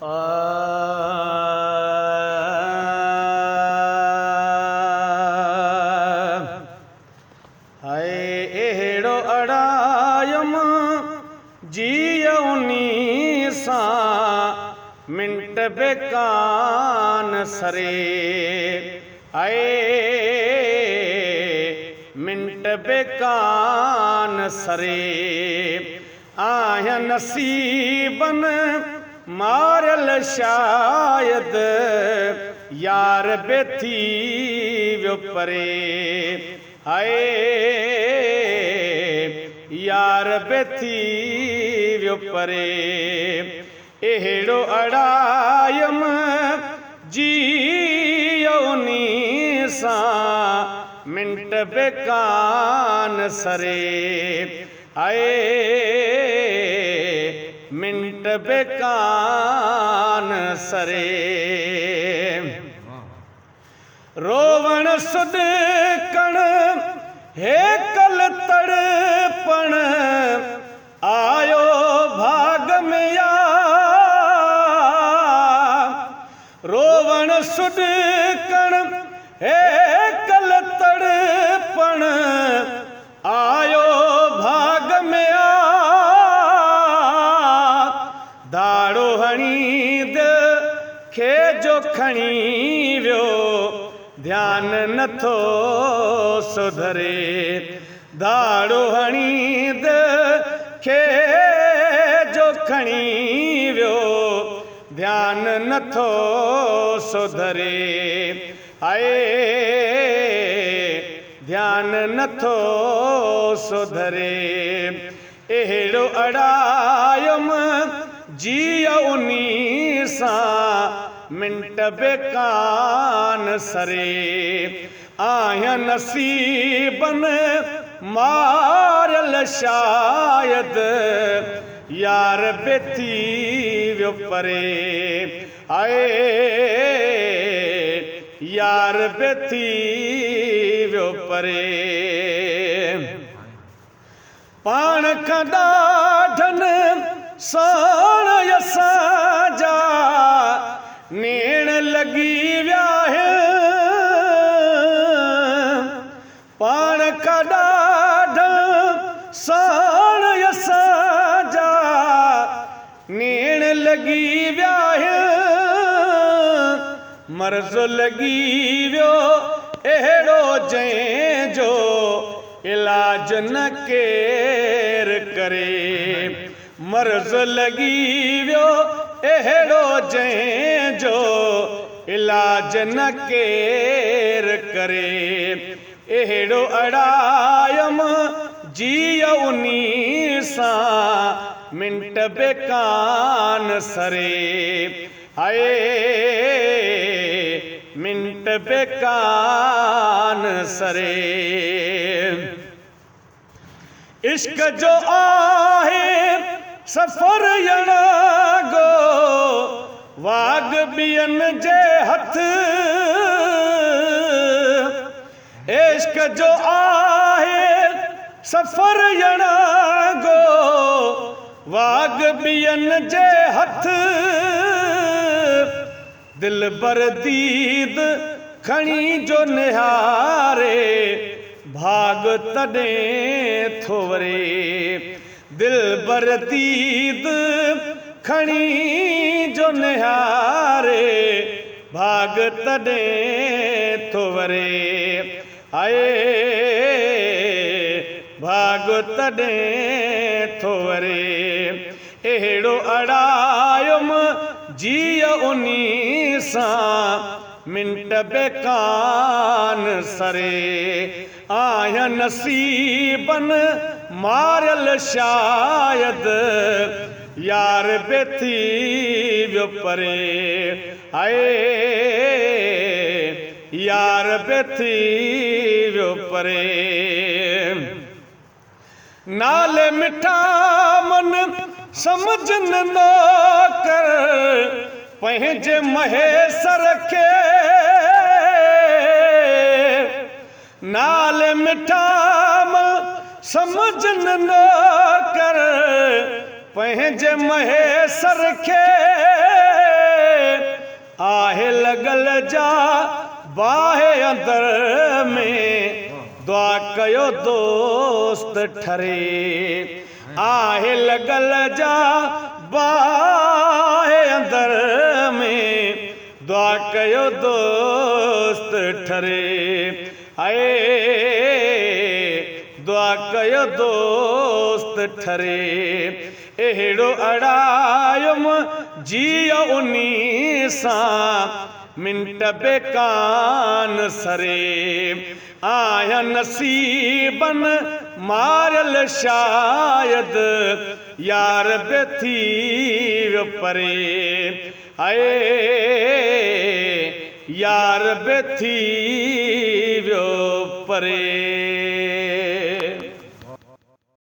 हाय अहिड़ो अड़ायम जीअउनी सां मिंट बेकान सरे। आए मिंट बेकान सरे आहियां नसीबन मारियल शायद यार बेथी वियो परे। हाय यार बेथी वियो परे। अहिड़ो अड़ायम जीअउनी सां मिंट बेकान सरे। हाय मिंट बेकान सरे। रोवण सुॾकण हेकल तड़पण आयो भाग में यार। रोवण सुॾकण हेकल तड़पण आयो भाग में यार। दाड़ो हणी खे जो खणी वियो ध्यान नथो सुधरे। दाड़ो हणी खे जो खणी वियो ध्यान नथो सुधरे। हाय ध्यान नथो सुधरे। अहिड़ो अड़ायम जीअउनी सां मिंट बेकान सरे आहियां नसीबन मारियल शायद यार बेथी वियो परे। आए यार बेथी वियो परे। पाण खां ॾाढनि साण असांजा नेण लॻी विया आहिनि। पाण खां ॾाढनि साण असांजा नेण लॻी विया आहिनि। मर्ज़ लॻी वियो अहिड़ो जंहिंजो इलाज न केर करे। मर्ज़ लॻी वियो अहिड़ो जंहिंजो इलाज न केर करे। अहिड़ो अड़ायम जीअउनी सां मिंट बेकान सरे। हाय मिंट बेकान सरे। इश्क जो आहे सफ़र यणागो वाग ॿियन जे हथ। इश्क जो आहे सफ़र यणागो वाग ॿियन जे हथ। दिल बर दीद खणी जो निहारे भाग तॾहिं थो वरे। दिल बर दीद खणी जो निहारे भाग तॾहिं थो वरे। हाय भाग तॾहिं थो वरे। अहिड़ो अड़ायम जीअउनी सां मिंट बेकान सरे आहियां नसीबन मारियल शायद यार बेथी वियो परे। हाय यार बेथी वियो परे। नाले मिठा मन समझन नौकर पंहिंजे महेसर खे। नाले मिठा मन समझन नौकर पंहिंजे महेसर खे। आहे लॻल जा बाहे अंदर में दुआ कयो दोस्त ठरे आहे लॻल जा बाहे अंदर में दुआ कयो दोस्त ठरे आए दुआ कयो दोस्त ठरे अहिड़ो अड़ायुम जियो उन्ही सां मिंट बेकान सरे आया नसीबन मारल शायद यार बि थी वियो परे आए यार बि थी वियो परे।